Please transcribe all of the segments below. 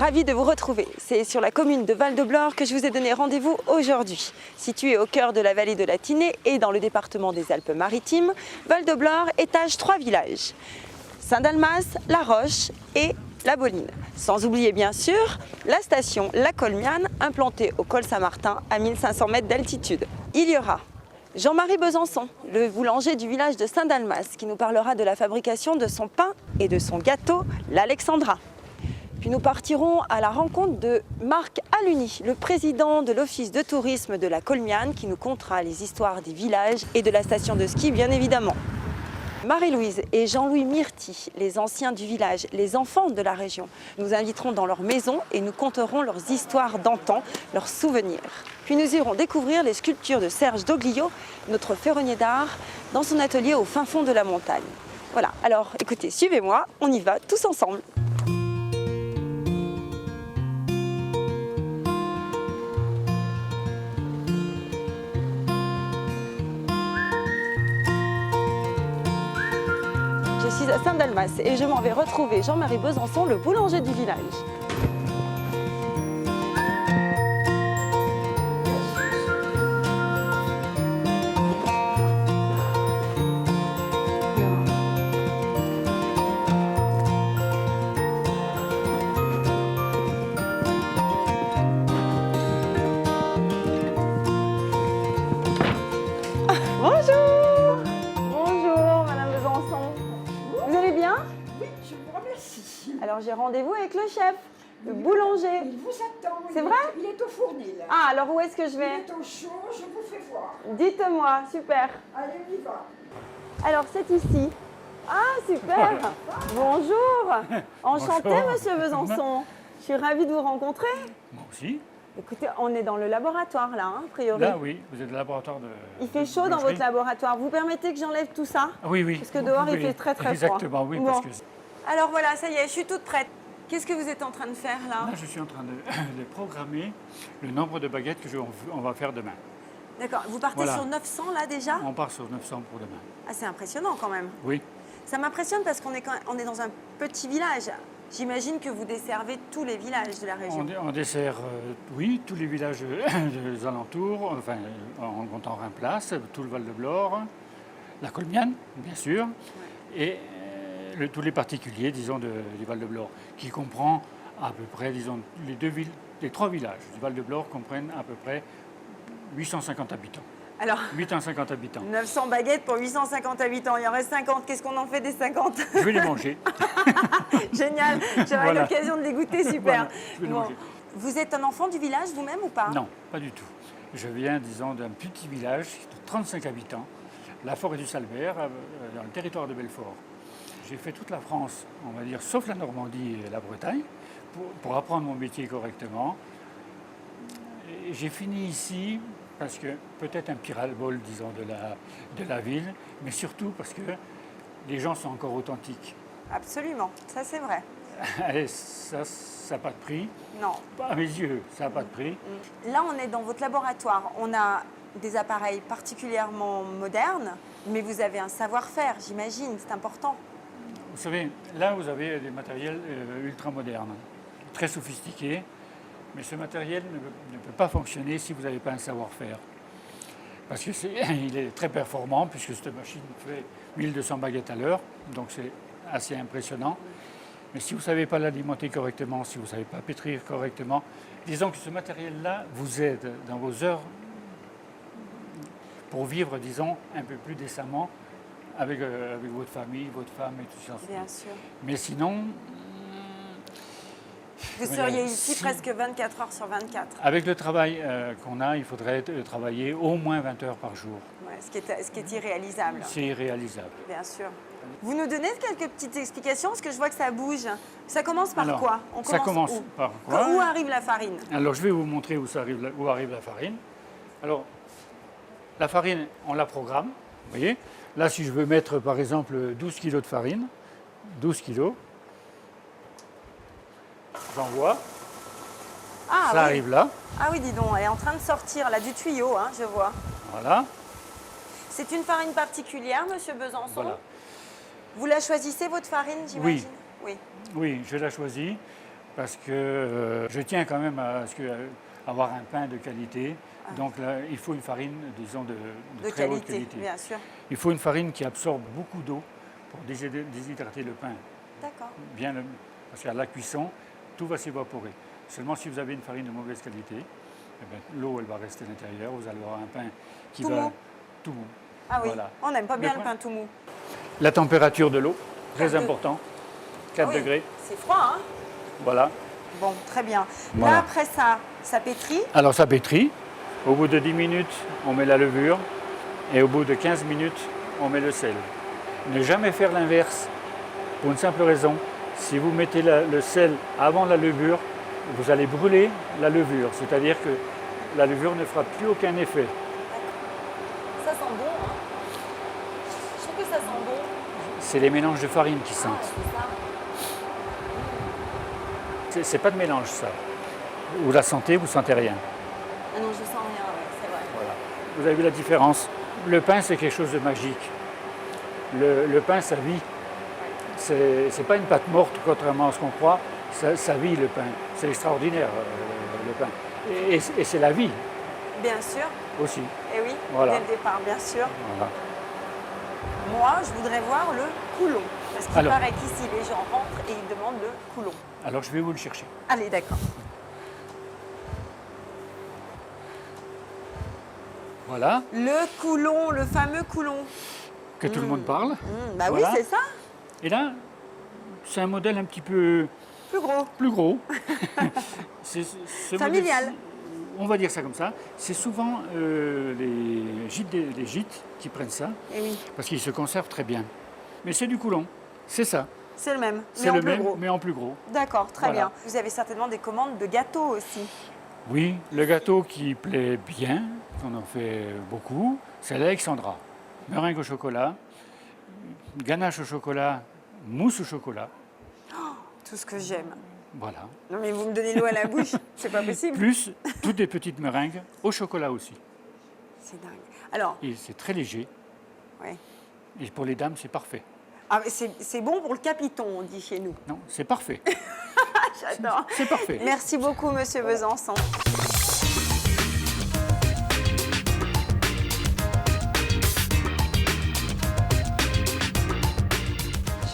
Ravie de vous retrouver. C'est sur la commune de Val-de-Blore que je vous ai donné rendez-vous aujourd'hui. Située au cœur de la vallée de la Tinée et dans le département des Alpes-Maritimes, Val-de-Blore étage 3 villages. Saint-Dalmas, La Roche et La Boline. Sans oublier bien sûr la station La Colmiane, implantée au col Saint-Martin à 1500 mètres d'altitude. Il y aura Jean-Marie Besançon, le boulanger du village de Saint-Dalmas, qui nous parlera de la fabrication de son pain et de son gâteau, l'Alexandra. Puis nous partirons à la rencontre de Marc Aluni, le président de l'office de tourisme de la Colmiane, qui nous contera les histoires des villages et de la station de ski bien évidemment. Marie-Louise et Jean-Louis Myrti, les anciens du village, les enfants de la région, nous inviteront dans leur maison et nous conterons leurs histoires d'antan, leurs souvenirs. Puis nous irons découvrir les sculptures de Serge Doglio, notre ferronnier d'art, dans son atelier au fin fond de la montagne. Voilà, alors écoutez, suivez-moi, on y va tous ensemble. Je suis à Saint-Dalmas et je m'en vais retrouver Jean-Marie Besançon, le boulanger du village. Bonjour! Bonjour, Madame Besançon. Vous allez bien? Oui, je vous remercie. Alors j'ai rendez-vous avec le chef, le boulanger. Il vous attend. C'est vrai? Il est au fournil. Ah, alors où est-ce que je Il vais? est au chaud, je vous fais voir. Dites-moi, super. Allez, on y va. Alors c'est ici. Ah, super. Bonjour. Enchantée, Bonjour. Monsieur Besançon. Je suis ravie de vous rencontrer. Moi aussi. Écoutez, on est dans le laboratoire là, hein, a priori. Là, oui, vous êtes le laboratoire de. Il fait chaud de dans votre boulangerie. laboratoire. Vous permettez que j'enlève tout ça? Ah, oui, oui. Parce que Vous dehors, il pouvez. fait très froid. Exactement, oui, Bon. parce que Alors voilà, ça y est, je suis toute prête. Qu'est-ce que vous êtes en train de faire là? là, je suis en train de programmer le nombre de baguettes que on va faire demain. D'accord, vous partez Voilà. sur 900 là déjà? On part sur 900 pour demain. Ah, c'est impressionnant quand même. Oui. Ça m'impressionne parce qu'on est, on est dans un petit village. J'imagine que vous desservez tous les villages de la région. On dessert, oui, tous les villages des alentours, enfin, en comptant Reims-Place, tout le Val-de-Blore, la Colmiane, bien sûr, et tous les particuliers, disons, du Val-de-Blore, qui comprend à peu près, disons, les trois villages du Val-de-Blore comprennent à peu près 850 habitants. Alors, 850 habitants. 900 baguettes pour 850 habitants. Il en reste 50. Qu'est-ce qu'on en fait des 50? Je vais les manger. Génial. J'aurai Voilà. l'occasion de les goûter. Super. Voilà, je vais les Bon. manger. Vous êtes un enfant du village vous-même ou pas? Non, pas du tout. Je viens, disons, d'un petit village de 35 habitants, la forêt du Salbert, dans le territoire de Belfort. J'ai fait toute la France, on va dire, sauf la Normandie et la Bretagne, pour apprendre mon métier correctement. Et j'ai fini ici parce que peut-être un petit ras-le-bol, disons, de la ville, mais surtout parce que les gens sont encore authentiques. Absolument. Ça, c'est vrai. Et ça n'a pas de prix. Non. À mes yeux, ça n'a pas de prix. Là, on est dans votre laboratoire. On a des appareils particulièrement modernes, mais vous avez un savoir-faire, j'imagine. C'est important. Vous savez, là, vous avez des matériels ultra modernes, très sophistiqués, mais ce matériel ne peut pas fonctionner si vous n'avez pas un savoir-faire. Parce que il est très performant, puisque cette machine fait 1200 baguettes à l'heure, donc c'est assez impressionnant. Mais si vous ne savez pas l'alimenter correctement, si vous ne savez pas pétrir correctement, disons que ce matériel-là vous aide dans vos heures pour vivre, disons, un peu plus décemment avec votre famille, votre femme et tout ça. Bien sûr. Mais sinon, Vous seriez ici presque 24 heures sur 24. avec le travail qu'on a, il faudrait travailler au moins 20 heures par jour. Ouais, ce qui est irréalisable, C'est irréalisable. bien sûr. Vous nous donnez quelques petites explications parce que je vois que ça bouge. Ça commence par Alors, quoi? ça commence où? par quoi? Où arrive la farine? Alors, je vais vous montrer où arrive la farine. Alors, la farine, on la programme. Vous voyez? Là, si je veux mettre, par exemple, 12 kg de farine, 12 kg, j'envoie, Ah, ça oui. arrive là. Ah oui, dis donc, elle est en train de sortir là du tuyau, hein, je vois. Voilà. C'est une farine particulière, Monsieur Besançon? Voilà. Vous la choisissez, votre farine, j'imagine? Oui. Oui, je la choisis parce que je tiens quand même à avoir un pain de qualité. Donc là, il faut une farine, disons, de très haute qualité. Bien sûr. Il faut une farine qui absorbe beaucoup d'eau pour déshydrater le pain. D'accord. Parce qu'à la cuisson, tout va s'évaporer. Seulement si vous avez une farine de mauvaise qualité, eh bien, l'eau elle va rester à l'intérieur, vous allez avoir un pain qui Tout va mou. tout mou. Ah oui, Voilà. on n'aime pas bien Le le pain tout mou. La température de l'eau, très 4 important, 4 Ah oui, degrés. C'est froid, hein? Voilà. Bon, très bien. Voilà. Là, après ça pétrit. Alors ça pétrit. Au bout de 10 minutes, on met la levure. Et au bout de 15 minutes, on met le sel. Ne jamais faire l'inverse, pour une simple raison. Si vous mettez le sel avant la levure, vous allez brûler la levure. C'est-à-dire que la levure ne fera plus aucun effet. Ça sent bon, hein? Je trouve que ça sent bon. C'est les mélanges de farine qui Ah, sentent. c'est ça. C'est pas de mélange, ça. Vous la sentez, vous ne sentez rien. Ah non, je sens rien, ouais, c'est vrai. Voilà. Vous avez vu la différence? Le pain, c'est quelque chose de magique. Le pain, ça vit. C'est pas une pâte morte, contrairement à ce qu'on croit. Ça vit, le pain. C'est extraordinaire, le pain. Et c'est la vie Bien sûr, aussi. et oui, Voilà. dès le départ, bien sûr. Voilà. Moi, je voudrais voir le coulon. Parce qu'il Alors. paraît qu'ici, les gens rentrent et ils demandent le coulon. Alors, je vais vous le chercher. Allez, d'accord. Voilà, Le coulon, le fameux coulon. que tout le monde parle. Bah Voilà. oui, c'est ça. Et là, c'est un modèle un petit peu Plus gros. plus gros. Ce Familial. modèle, on va dire ça comme ça. C'est souvent les gîtes qui prennent ça, Et oui, parce qu'ils se conservent très bien. Mais c'est du coulon, c'est ça. c'est le même, mais C'est en le plus même, gros. mais en plus gros. D'accord, très Voilà. bien. Vous avez certainement des commandes de gâteaux aussi. Oui, le gâteau qui plaît bien, on en fait beaucoup, c'est l'Alexandra. Meringue au chocolat, ganache au chocolat, mousse au chocolat. Tout ce que j'aime. Voilà. Non mais vous me donnez l'eau à la bouche, c'est pas possible. Plus toutes des petites meringues au chocolat aussi. C'est dingue. Alors, Et c'est très léger. ouais. Et pour les dames, c'est parfait. Ah, mais c'est bon pour le capiton, on dit chez nous. Non, c'est parfait. J'adore. C'est parfait. Merci beaucoup, Monsieur Besançon.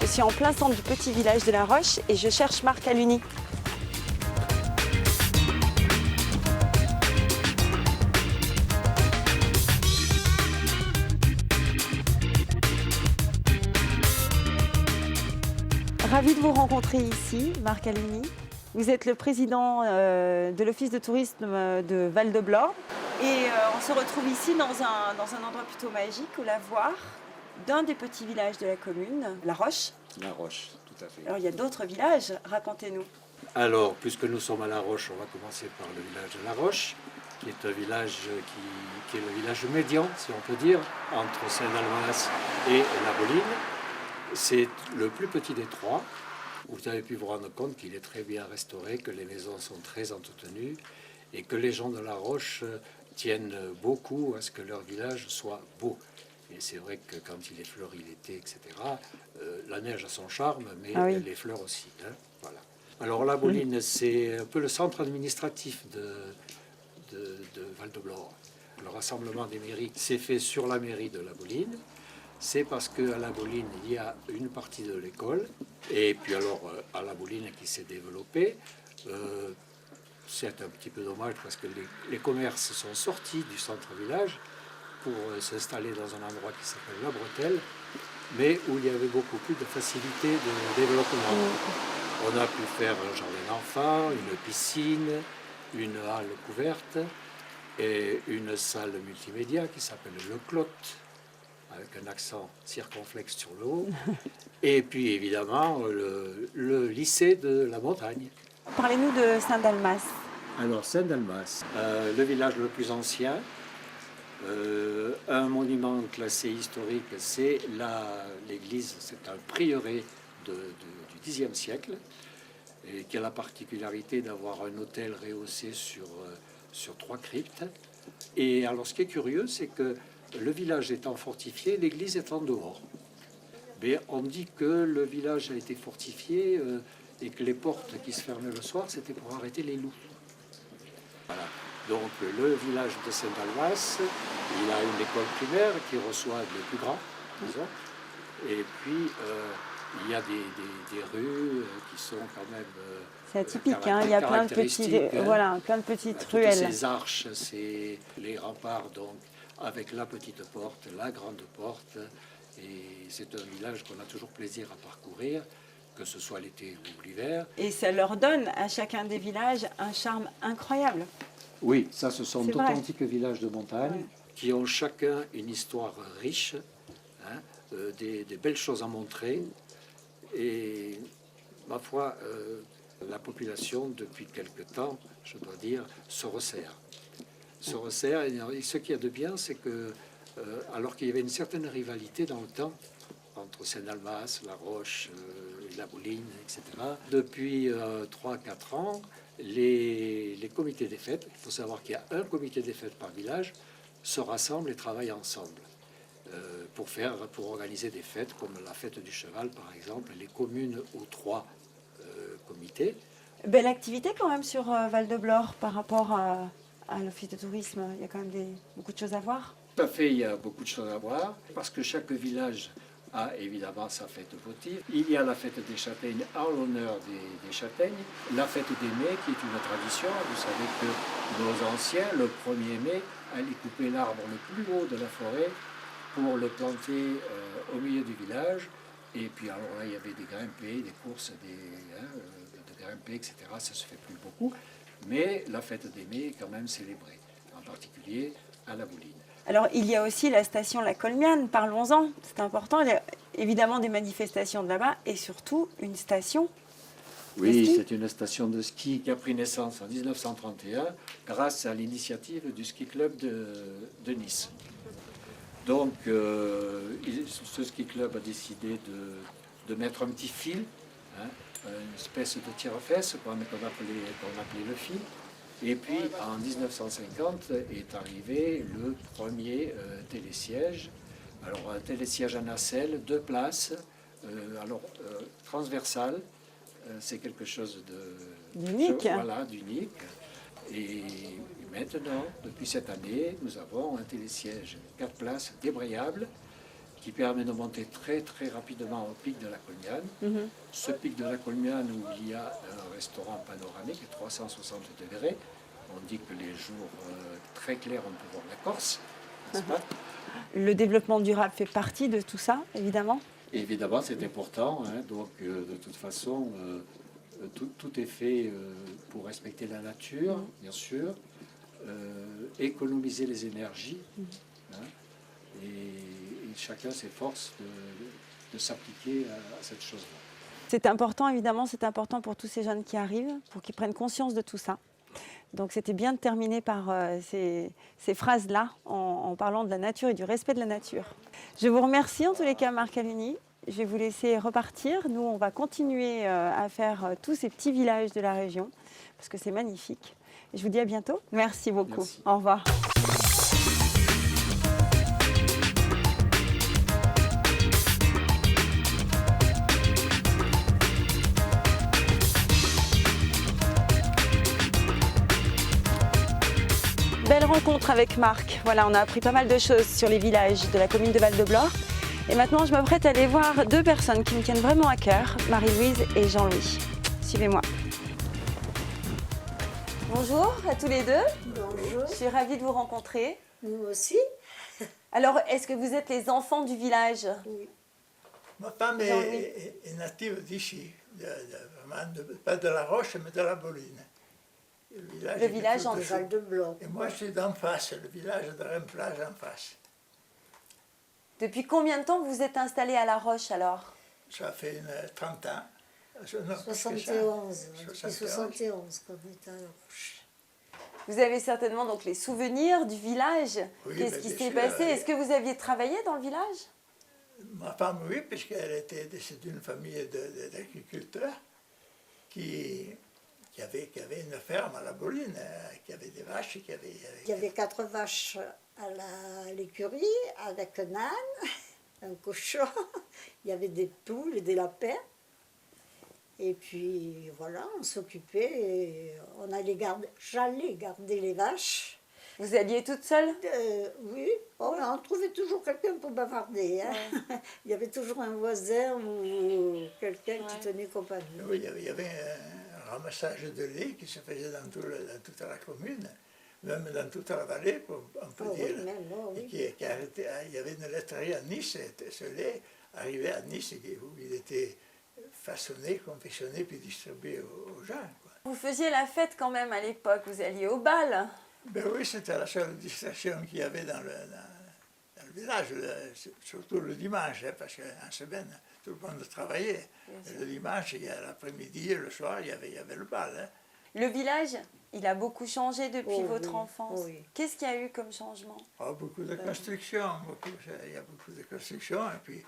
Je suis en plein centre du petit village de La Roche et je cherche Marc Aluni. Ravi de vous rencontrer ici, Marc Aluni. Vous êtes le président de l'Office de tourisme de Val-de-Blore. Et on se retrouve ici dans un endroit plutôt magique, au lavoir, d'un des petits villages de la commune, La Roche. La Roche, tout à fait. Alors il y a d'autres villages, racontez-nous. Alors, puisque nous sommes à La Roche, on va commencer par le village de La Roche, qui est un village qui est le village médian, si on peut dire, entre Saint-Dalmas et La Boline. C'est le plus petit des trois. Vous avez pu vous rendre compte qu'il est très bien restauré, que les maisons sont très entretenues et que les gens de La Roche tiennent beaucoup à ce que leur village soit beau. Et c'est vrai que quand il est fleuri l'été, etc., la neige a son charme, mais Ah oui. les fleurs aussi. Hein, voilà. Alors La Boline, c'est un peu le centre administratif de Val-de-Blore. Le rassemblement des mairies s'est fait sur la mairie de La Boline. C'est parce qu'à La Boline, il y a une partie de l'école. Et puis alors, à La Boline qui s'est développée, c'est un petit peu dommage parce que les commerces sont sortis du centre-village pour s'installer dans un endroit qui s'appelle La Bretelle, mais où il y avait beaucoup plus de facilité de développement. On a pu faire un jardin d'enfants, une piscine, une halle couverte et une salle multimédia qui s'appelle le Clotte, avec un accent circonflexe sur le haut. Et puis évidemment le lycée de la montagne. Parlez-nous de Saint-Dalmas. Alors Saint-Dalmas, le village le plus ancien, un monument classé historique, c'est l'église, c'est un prieuré du Xe siècle, et qui a la particularité d'avoir un autel rehaussé sur 3 cryptes. Et alors ce qui est curieux, c'est que le village étant fortifié, l'église est en dehors. Mais on dit que le village a été fortifié et que les portes qui se fermaient le soir, c'était pour arrêter les loups. Voilà. Donc le village de Saint-Almas, il a une école primaire qui reçoit les plus grands, disons. Et puis il y a des rues qui sont quand même... C'est atypique, hein, il y a plein de petites toutes ruelles. ces arches, c'est les remparts, donc, avec la petite porte, la grande porte. Et c'est un village qu'on a toujours plaisir à parcourir, que ce soit l'été ou l'hiver. Et ça leur donne à chacun des villages un charme incroyable. Oui, ça, ce sont C'est vrai. d'authentiques villages de montagne Ouais. qui ont chacun une histoire riche, hein, des belles choses à montrer. Et ma foi, la population, depuis quelque temps, je dois dire, se resserre. Se resserre. Et ce qu'il y a de bien, c'est que, alors qu'il y avait une certaine rivalité dans le temps, entre Saint-Almas, La Roche, La Bouline, etc., depuis 3-4 ans, les comités des fêtes, il faut savoir qu'il y a un comité des fêtes par village, se rassemblent et travaillent ensemble pour organiser des fêtes comme la fête du cheval, par exemple. Les communes aux 3 comités. Belle activité quand même sur Val-de-Blore par rapport à l'office de tourisme. Il y a quand même beaucoup de choses à voir. Tout à fait, il y a beaucoup de choses à voir, parce que chaque village a évidemment sa fête votive. Il y a la fête des châtaignes en l'honneur des châtaignes, la fête des mai qui est une tradition. Vous savez que nos anciens, le 1er mai, allaient couper l'arbre le plus haut de la forêt pour le planter au milieu du village. Et puis alors là, il y avait des grimpés, des courses de grimpés, etc. Ça se fait plus beaucoup. Mais la fête des mai est quand même célébrée, en particulier à la Bouline. Alors, il y a aussi la station La Colmiane, parlons-en, c'est important. Il y a évidemment des manifestations de là-bas et surtout une station. Oui, ski. c'est une station de ski qui a pris naissance en 1931 grâce à l'initiative du ski club de Nice. Donc, ce ski club a décidé de mettre un petit fil, hein, une espèce de tire-fesse qu'on appelait le fil. Et puis, en 1950, est arrivé le premier télésiège. Alors, un télésiège à nacelle, 2 places, transversal. C'est quelque chose D'unique. Voilà, d'unique. Et maintenant, depuis cette année, nous avons un télésiège 4 places débrayable qui permet de monter très très rapidement au pic de la Colmiane. Mhm. Ce pic de la Colmiane où il y a un restaurant panoramique à 360 degrés. On dit que les jours très clairs, on peut voir la Corse, n'est-ce pas? Le développement durable fait partie de tout ça, évidemment. Évidemment, c'est important. Hein, donc, de toute façon, tout est fait pour respecter la nature, bien sûr, économiser les énergies. Hein, et chacun s'efforce de s'appliquer à cette chose-là. C'est important, évidemment, c'est important pour tous ces jeunes qui arrivent, pour qu'ils prennent conscience de tout ça. Donc c'était bien de terminer par ces phrases-là, en parlant de la nature et du respect de la nature. Je vous remercie en tous les cas, Marc Aluni. Je vais vous laisser repartir. Nous, on va continuer à faire tous ces petits villages de la région, parce que c'est magnifique. Et je vous dis à bientôt. Merci beaucoup. Merci. Au revoir. Belle rencontre avec Marc. Voilà, on a appris pas mal de choses sur les villages de la commune de Val-de-Blore. Et maintenant, je m'apprête à aller voir 2 personnes qui me tiennent vraiment à cœur, Marie-Louise et Jean-Louis. Suivez-moi. Bonjour à tous les 2. Bonjour. Je suis ravie de vous rencontrer. Nous aussi. Alors, est-ce que vous êtes les enfants du village? Oui. Ma femme Jean-Louis. est native d'ici, pas de la Roche, mais de la Bouline. Le village est en tout dessous. dessous. Et moi, je suis d'en face, le village de Remplage en face. Depuis combien de temps vous êtes installés à La Roche alors? Ça fait 30 ans. Non, 71, depuis 71. 71 qu'on est à La Roche. Vous avez certainement donc les souvenirs du village. Oui, Qu'est-ce mais qui bien s'est sûr, passé? Est-ce que vous aviez travaillé dans le village? Ma femme, oui, puisqu'elle était d'une famille d'agriculteurs qui avait une ferme à la Bouline, qui avait des vaches. Il y avait 4 vaches à l'écurie, avec un âne, un cochon, il y avait des poules et des lapins. Et puis voilà, on s'occupait et j'allais garder les vaches. Vous alliez toute seule? Oui, on trouvait toujours quelqu'un pour bavarder. Hein. Il y avait toujours un voisin ou quelqu'un qui tenait compagnie. Oui, il y avait un ramassage de lait qui se faisait dans toute la commune, même dans toute la vallée, on peut dire. Oui, même, oui. Il y avait une laiterie à Nice, et ce lait arrivait à Nice où il était façonné, confectionné puis distribué aux gens. Quoi. Vous faisiez la fête quand même à l'époque, vous alliez au bal. Ben oui, c'était la seule distraction qu'il y avait dans le village, surtout le dimanche, hein, parce qu'en semaine, tout le monde travaillait. Et le dimanche, l'après-midi et le soir, il y avait le bal. Hein. Le village, il a beaucoup changé depuis votre enfance. Oui. Qu'est-ce qu'il y a eu comme changement? Beaucoup de constructions, il y a beaucoup de constructions, et puis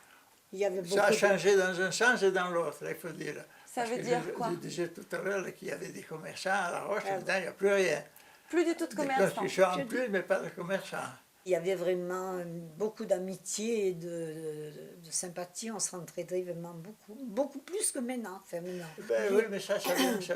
Il y avait beaucoup ça a changé dans un sens et dans l'autre, il faut dire. Ça Parce veut que dire je quoi? disais tout à l'heure qu'il y avait des commerçants à La Roche, maintenant il n'y a plus rien. Plus du tout de Des commerçants. constructions en plus, mais pas de commerçants. Il y avait vraiment beaucoup d'amitié et de sympathie. On s'entraidait vraiment beaucoup. Beaucoup plus que maintenant. Enfin, maintenant. Ben oui, mais ça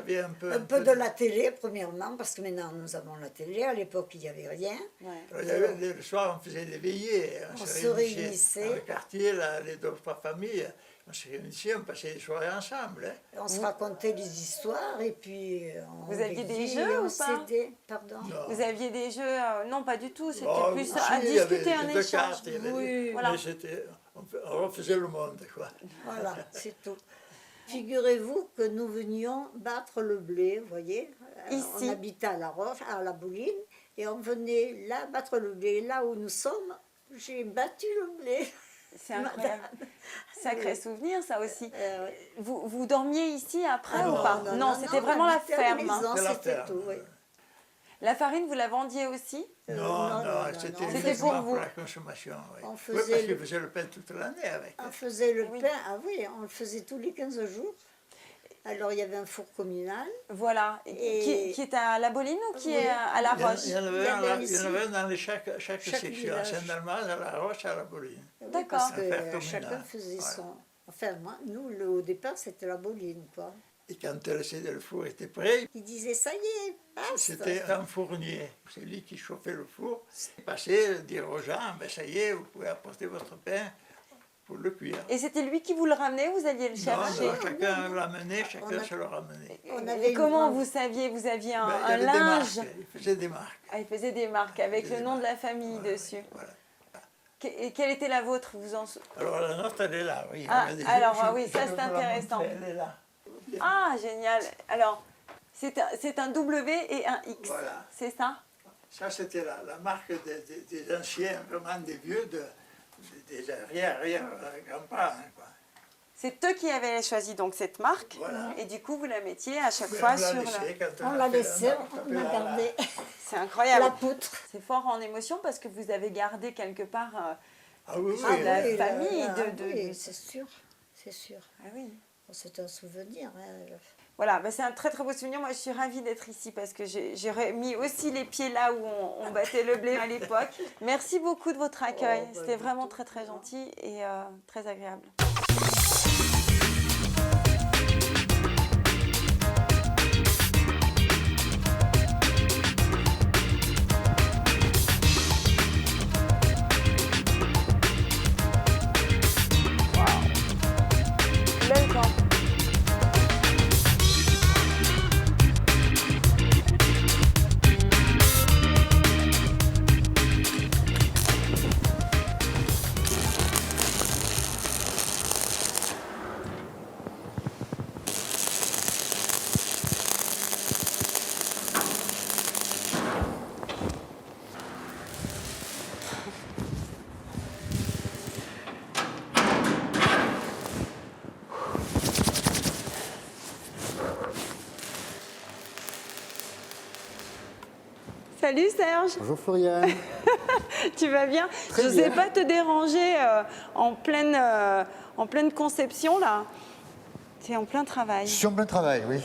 vient un peu... Un peu de la télé, premièrement, parce que maintenant nous avons la télé. À l'époque, il n'y avait rien. Ouais. Le soir, on faisait des veillées. On se réunissait. Dans le quartier, les 2 ou 3 familles, on se réunissait, on passait les soirées ensemble. Hein. On se racontait des histoires et puis on Vous aviez des veillait, jeux on ou pas? s'aidait. Pardon. Non. Vous aviez des jeux? Non, pas du tout. C'était Oh, plus si, à il y avait discuter, un des 2 échange. cartes, il y avait Oui, voilà. mais on refaisait le monde, quoi. Voilà, c'est tout. Figurez-vous que nous venions battre le blé, vous voyez. Ici. On habitait à La Roche, à La Bouline, et on venait là battre le blé. Là où nous sommes, j'ai battu le blé. C'est incroyable. Sacré souvenir, ça aussi. Ouais. Vous dormiez ici après Ah ou non, pas? Non, c'était vraiment la habitait à ferme. hein. maison, C'est la c'était ferme. tout, oui. La farine, vous la vendiez aussi? Non, c'était C'était uniquement pour vous. la consommation. Oui. On Oui, faisait parce qu'ils le- faisaient le pain toute l'année avec. On faisait le Oui. pain, ah oui, on le faisait tous les 15 jours. Alors il y avait un four communal. Voilà. Et- Qui est à La Boline ou qui Oui. est à La Roche? Il y en avait Il y avait un, ici. il y en avait un dans chaque section, à village. Saint-Dalmas, à La Roche, à La Boline. D'accord. Parce Un fer que communal. chacun faisait Voilà. son... Enfin, moi, nous, au départ, c'était La Boline, quoi. Et quand le four était prêt, Il disait, ça y est, passe. c'était un fournier. C'est lui qui chauffait le four. Il passait, dire aux gens, ben ça y est, vous pouvez apporter votre pain pour le cuire. Et c'était lui qui vous le ramenait, vous alliez le Non, chercher? non, chacun l'amenait, chacun On a- se le ramenait. On Et avait une comment grande- vous saviez? Vous aviez Ben, un il y avait des linge? marques, il faisait des marques. Ah, il faisait des marques avec faisait le des nom de la marques. famille Voilà, dessus. voilà. Et quelle était la vôtre? Vous en... Alors la nôtre, elle est là, oui. Ah, Regardez, alors, je- ah oui, je ça, vais c'est vous la intéressant. montrer, elle est là. Ah, génial. Alors, c'est un W et un X. Voilà. C'est ça? Ça, c'était la marque des anciens, vraiment des vieux, des arrière-grands-parents. Quoi. C'est eux qui avaient choisi donc cette marque. Voilà. Et du coup, vous la mettiez à chaque Mais fois on l'a sur la... laissé quand On a l'a fait- laissé, a on tapé a gardé C'est incroyable. la poutre. C'est fort en émotion parce que vous avez gardé quelque part... Ah oui, Ah, oui. la oui. famille oui, de- c'est sûr, c'est sûr. Ah oui. C'est un souvenir. Hein. Voilà, bah c'est un très très beau souvenir. Moi, je suis ravie d'être ici parce que j'ai remis aussi les pieds là où on battait le blé à l'époque. Merci beaucoup de votre accueil. Oh, bah, C'était vraiment de très très gentil et très agréable. Belle camp. Salut Serge, Bonjour Floriane. tu vas bien? Très Je ne sais bien. pas te déranger en pleine conception là. Tu es en plein travail. Je suis en plein travail, oui.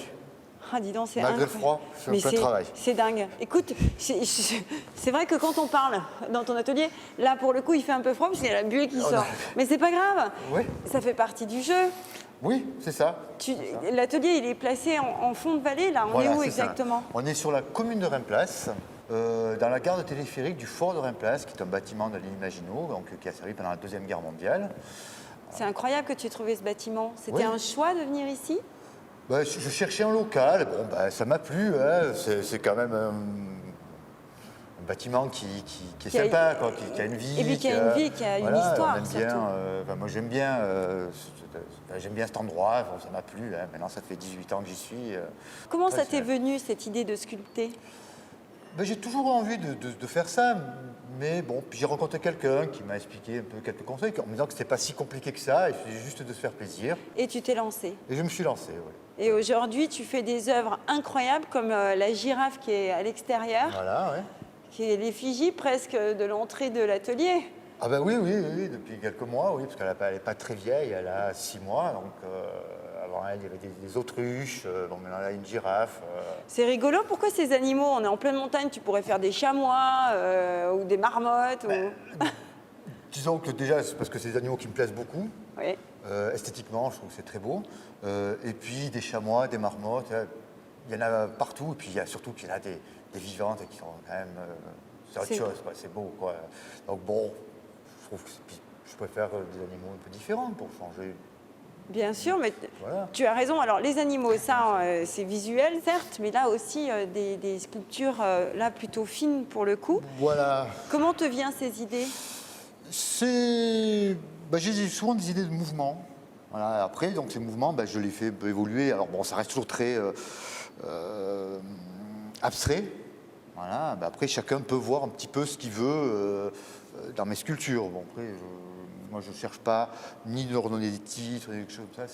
Ah, dis donc, c'est Malgré le incroyable. froid, je suis en Mais plein c'est- travail. C'est dingue. Écoute, c'est vrai que quand on parle dans ton atelier, là pour le coup il fait un peu froid parce qu'il y a la buée qui sort. Mais c'est pas grave. Oui. Ça fait partie du jeu. Oui, c'est ça. L'atelier, il est placé en fond de vallée, là. On Voilà, est où c'est ça. exactement? On est sur la commune de Reims-Place, dans la gare de téléphérique du fort de Reims-Place, qui est un bâtiment de ligne Maginot, donc, qui a servi pendant la Deuxième Guerre mondiale. C'est incroyable que tu aies trouvé ce bâtiment. C'était Oui. un choix de venir ici? Ben, je cherchais un local, bon, ben, ça m'a plu, hein. C'est quand même un bâtiment qui est Qui a- sympa, quoi, qui a une vie. Et puis qui a une vie, qui a une voilà, histoire, on aime bien, surtout. moi j'aime bien cet endroit, bon, ça m'a plu, hein. Maintenant ça fait 18 ans que j'y suis. Comment ça Ouais, t'est venu, cette idée de sculpter? Ben, j'ai toujours eu envie de faire ça, mais bon, puis j'ai rencontré quelqu'un qui m'a expliqué un peu quelques conseils, en me disant que c'était pas si compliqué que ça, il suffisait juste de se faire plaisir. Et tu t'es lancé. Et je me suis lancé, oui. Et aujourd'hui, tu fais des œuvres incroyables, comme la girafe qui est à l'extérieur, Voilà, ouais. qui est l'effigie presque de l'entrée de l'atelier. Ah ben oui, depuis quelques mois, oui, parce qu'elle n'est pas très vieille, elle a 6 mois, donc avant elle, il y avait des autruches, bon, maintenant elle a une girafe. C'est rigolo, pourquoi ces animaux? On est en pleine montagne, tu pourrais faire des chamois ou des marmottes. Disons que déjà, c'est parce que c'est des animaux qui me plaisent beaucoup. Oui. Esthétiquement, je trouve que c'est très beau. Et puis des chamois, des marmottes, il y en a partout. Et puis surtout qu'il y en a des vivantes qui sont quand même... c'est autre chose, quoi, c'est beau, quoi. Donc bon, je trouve que je préfère des animaux un peu différents pour changer. Bien sûr, mais Voilà. tu as raison. Alors les animaux, ça, c'est visuel, certes, mais là aussi, des sculptures là plutôt fines pour le coup. Voilà. Comment te viennent ces idées? J'ai souvent des idées de mouvement. Voilà. Après, donc, ces mouvements, je les fais évoluer. Alors bon, ça reste toujours très abstrait. Voilà. Après, chacun peut voir un petit peu ce qu'il veut dans mes sculptures. Bon, après, moi, je ne cherche pas ni de leur donner des titres, des choses comme ça.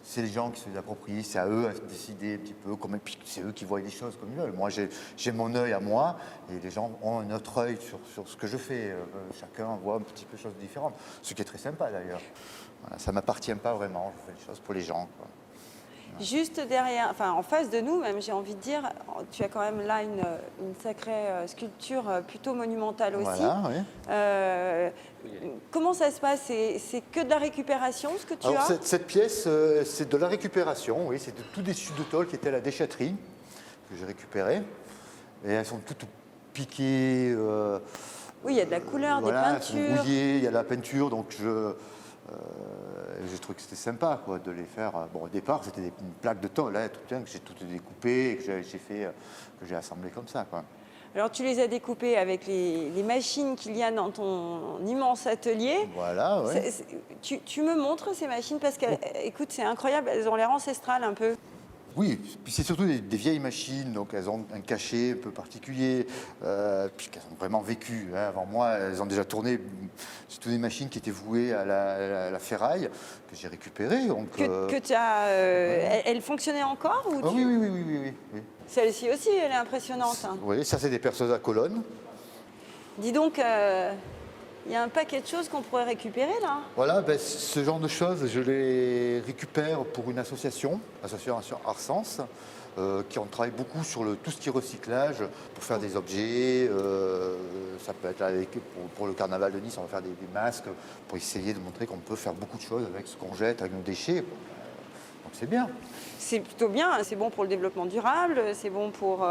C'est les gens qui se les approprient, c'est à eux à décider un petit peu, puis c'est eux qui voient les choses comme ils veulent. Moi, j'ai mon œil à moi, et les gens ont un autre œil sur ce que je fais. Chacun voit un petit peu de choses différentes, ce qui est très sympa d'ailleurs. Voilà, ça ne m'appartient pas vraiment, je fais les choses pour les gens, quoi. Juste derrière, enfin en face de nous même, j'ai envie de dire, tu as quand même là une sacrée sculpture plutôt monumentale aussi. Voilà, oui. Comment ça se passe? C'est que de la récupération ce que tu Alors, as? cette pièce, c'est de la récupération, oui, c'est de tous des chutes de tôle qui étaient à la déchetterie, que j'ai récupérées. Et elles sont toutes piquées. Oui, il y a de la couleur, voilà, des elles sont peintures. rouillées, il y a de la peinture, donc j'ai trouvé que c'était sympa, quoi, de les faire. Bon, au départ, c'était une plaque de tôle, hein, que j'ai toutes découpées, que j'ai assemblées comme ça, quoi. Alors tu les as découpées avec les machines qu'il y a dans ton immense atelier. Voilà, ouais. Tu me montres ces machines parce qu'écoute, c'est incroyable, elles ont l'air ancestrales un peu. Oui, puis c'est surtout des vieilles machines, donc elles ont un cachet un peu particulier, puisqu'elles ont vraiment vécu. Hein. Avant moi, elles ont déjà tourné. C'est toutes des machines qui étaient vouées à la ferraille, que j'ai récupérées. Donc, Que tu as. Elle fonctionnait encore ou Ah, oui. Celle-ci aussi, elle est impressionnante. Hein. Oui, ça c'est des perceuses à colonnes. Dis donc, il y a un paquet de choses qu'on pourrait récupérer là. Voilà, ce genre de choses, je les récupère pour une association Arsens, qui travaille beaucoup sur tout ce qui est recyclage, pour faire des objets. Ça peut être pour le carnaval de Nice, on va faire des masques, pour essayer de montrer qu'on peut faire beaucoup de choses avec ce qu'on jette, avec nos déchets. Donc c'est bien. C'est plutôt bien, c'est bon pour le développement durable, c'est bon pour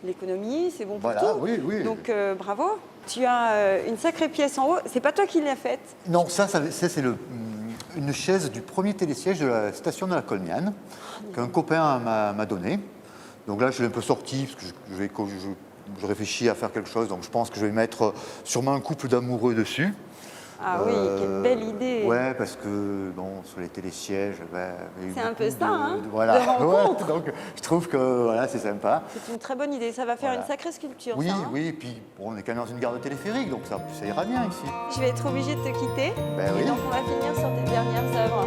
l'économie, c'est bon pour Voilà, tout. oui. Donc bravo. Tu as une sacrée pièce en haut. C'est pas toi qui l'as faite? Non, ça c'est une chaise du premier télésiège de la station de la Colmiane, qu'un copain m'a donné. Donc là, je l'ai un peu sorti, parce que je réfléchis à faire quelque chose, donc je pense que je vais mettre sûrement un couple d'amoureux dessus. Ah oui, quelle belle idée. Ouais, parce que bon, sur les télésièges, il y a eu C'est un peu beaucoup ça, hein, voilà. de rencontres. Ouais, donc je trouve que voilà, c'est sympa. C'est une très bonne idée. Ça va faire Voilà. une sacrée sculpture. Oui, ça, hein. oui, et puis bon, on est quand même dans une gare de téléphérique, donc ça ira bien ici. Je vais être obligée de te quitter. Ben Et oui. donc on va finir sur tes dernières œuvres.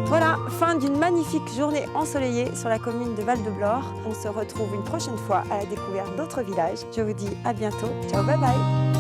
Voilà, Fin d'une magnifique journée ensoleillée sur la commune de Val-de-Blore. On se retrouve une prochaine fois à la découverte d'autres villages. Je vous dis à bientôt. Ciao, bye bye.